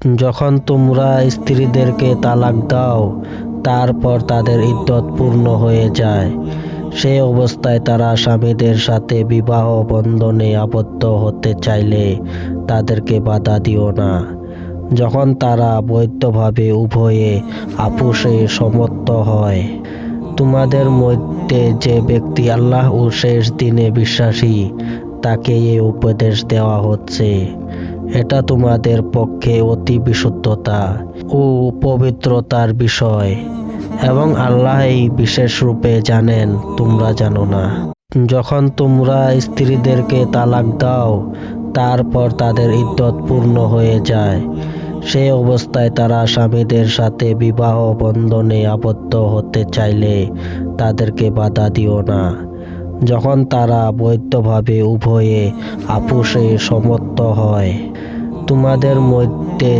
যখন তোমরা স্ত্রীদেরকে তালাক দাও, তারপর তাদের ইদ্যত পূর্ণ হয়ে যায়, সেই অবস্থায় তারা স্বামীদের সাথে বিবাহ বন্ধনে আবদ্ধ হতে চাইলে তাদেরকে বাধা দিও না, যখন তারা বৈধভাবে উভয়ে আপোষে সম্মত হয়। তোমাদের মধ্যে যে ব্যক্তি আল্লাহ ও শেষ দিনে বিশ্বাসী, তাকে এই উপদেশ দেওয়া হচ্ছে। এটা তোমাদের পক্ষে অতি বিশুদ্ধতা ও পবিত্রতার বিষয়, এবং আল্লাহ এই বিশেষ রূপে জানেন, তোমরা জানো না। যখন তোমরা স্ত্রীদেরকে তালাক দাও, তারপর তাদের ইদ্যত পূর্ণ হয়ে যায়, সেই অবস্থায় তারা স্বামীদের সাথে বিবাহ বন্ধনে আবদ্ধ হতে চাইলে তাদেরকে বাধা দিও না, যখন তারা বৈধভাবে উভয়ে আপোষে সম্মত হয়। তোমাদের মধ্যে